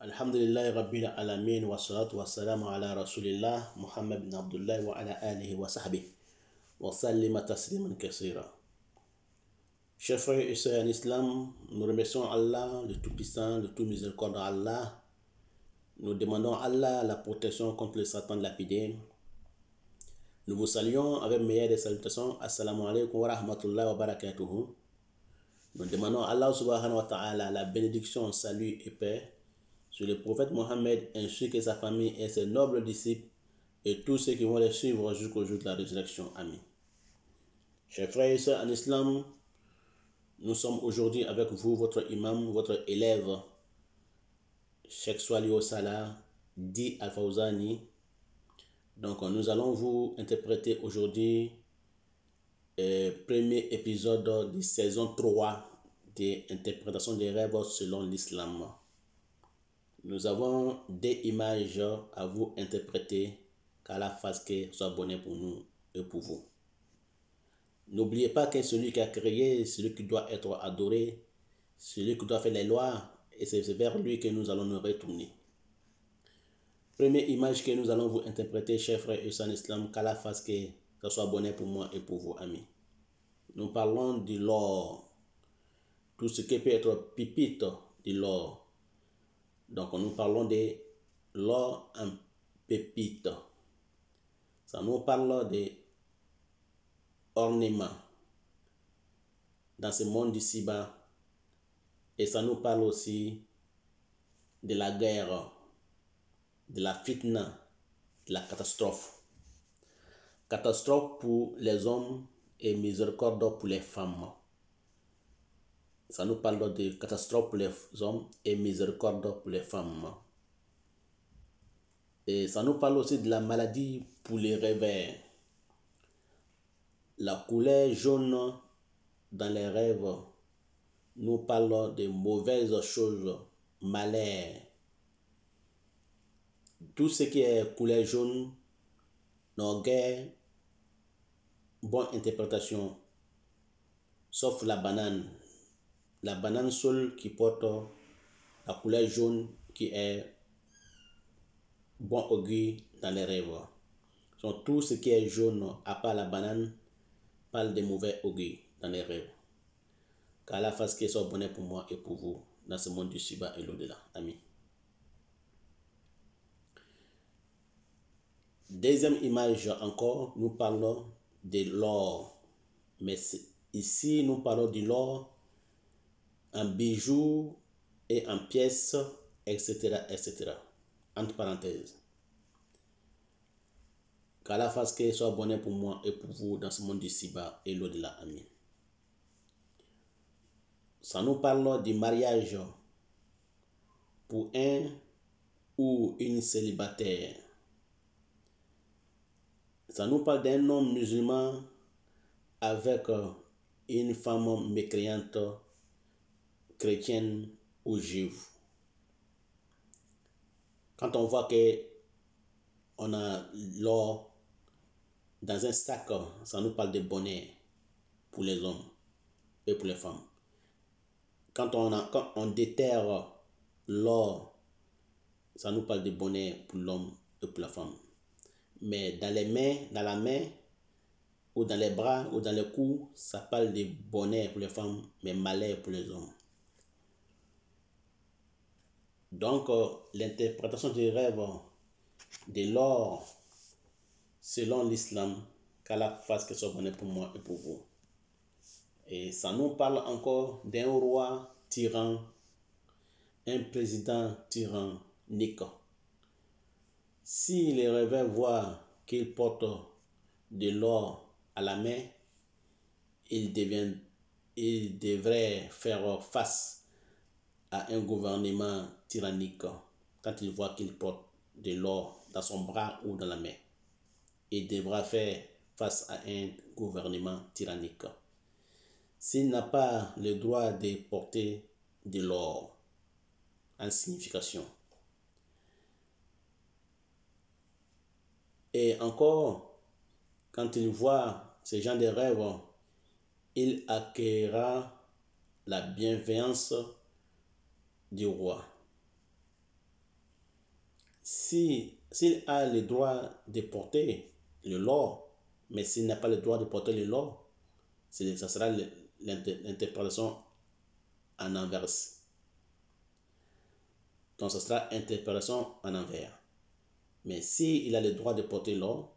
Alhamdulillah Rabbil Alamin wa salatu wa salam ala Rasulillah Muhammad bin Abdullah wa ala alihi wa sahbihi wa sallima tasliman kassira. Chers frères et sœurs en islam, nous remercions Allah, le Tout-Puissant, le Tout-Miséricordieux Allah. Nous demandons à Allah la protection contre le Satan lapidé. Nous vous saluons avec meilleure des salutations. Assalamu alaikum wa rahmatullahi wa barakatuhu. Nous demandons à Allah subhanahu wa ta'ala la bénédiction, salut et paix sur le prophète Mohammed ainsi que sa famille et ses nobles disciples et tous ceux qui vont les suivre jusqu'au jour de la résurrection. Amen. Chers frères et sœurs en islam, nous sommes aujourd'hui avec vous, votre imam, votre élève, Cheikh Swalio Salah, dit Al-Fawzani. Donc nous allons vous interpréter aujourd'hui le premier épisode de saison 3 de l'interprétation des rêves selon l'islam. Nous avons des images à vous interpréter, qu'Allah fasse que soit bonnet pour nous et pour vous. N'oubliez pas que celui qui a créé, celui qui doit être adoré, celui qui doit faire les lois, et c'est vers lui que nous allons nous retourner. Première image que nous allons vous interpréter, chers frères et sœurs en islam, qu'Allah fasse que ça soit bonnet pour moi et pour vous, amis. Nous parlons de l'or, tout ce qui peut être pipite de l'or. Donc nous parlons de l'or en pépite. Ça nous parle de ornements dans ce monde d'ici-bas. Et ça nous parle aussi de la guerre, de la fitna, de la catastrophe. Catastrophe pour les hommes et miséricorde pour les femmes. Ça nous parle de catastrophe pour les hommes et miséricorde pour les femmes. Et ça nous parle aussi de la maladie pour les rêves. La couleur jaune dans les rêves nous parle de mauvaises choses, malheur. Tout ce qui est couleur jaune n'a guère bonne interprétation, sauf la banane. La banane seule qui porte la couleur jaune qui est bon augure dans les rêves. Donc, tout ce qui est jaune, à part la banane, parle de mauvais augure dans les rêves. Qu'Allah fasse qu'il soit bonnet pour moi et pour vous dans ce monde du Siba et l'au-delà. Amen. Deuxième image encore, nous parlons de l'or. Mais ici, nous parlons de l'or en bijoux et en pièces, etc., etc. Entre parenthèses. Qu'Allah fasse qu'il soit bonnet pour moi et pour vous dans ce monde du Siba et l'au-delà. Amen. Ça nous parle du mariage pour un ou une célibataire. Ça nous parle d'un homme musulman avec une femme mécréante, chrétienne ou juive. Quand on voit que on a l'or dans un sac, ça nous parle de bonheur pour les hommes et pour les femmes. Quand on déterre l'or, ça nous parle de bonheur pour l'homme et pour la femme. Mais dans les mains, dans la main, ou dans les bras, ou dans le cou, ça parle de bonheur pour les femmes, mais malheur pour les hommes. Donc, l'interprétation du rêve de l'or, selon l'islam, qu'Allah fasse que ce soit bonheur pour moi et pour vous. Et ça nous parle encore d'un roi tyran, un président tyrannique. Si les rêveurs voient qu'il porte de l'or à la main, il devrait faire face à un gouvernement tyrannique quand il voit qu'il porte de l'or dans son bras ou dans la main. Il devra faire face à un gouvernement tyrannique. S'il n'a pas le droit de porter de l'or en signification. Et encore, quand il voit ce genre de rêves, il acquérera la bienveillance du roi. s'il a le droit de porter le lord, mais s'il n'a pas le droit de porter le lord, ça sera l'interprétation en inverse. Donc, ce sera interprétation en envers. Mais s'il a le droit de porter l'or,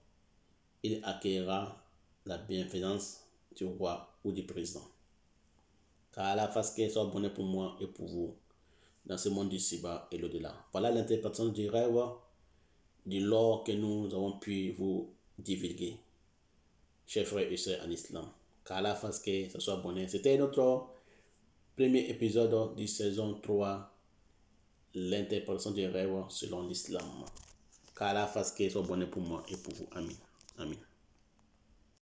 il accueillera la bienfaisance du roi ou du président. Car Allah fasse qu'il soit bonheur pour moi et pour vous dans ce monde d'ici-bas et l'au-delà. Voilà l'interprétation du rêve de l'or que nous avons pu vous divulguer, chers frères et sœurs en islam. Car Allah fasse que ce soit bonheur. C'était notre premier épisode de saison 3, l'interprétation du rêve selon l'islam. Qu'Allah fasse qu'il soit bonheur pour moi et pour vous. Amen. Amen.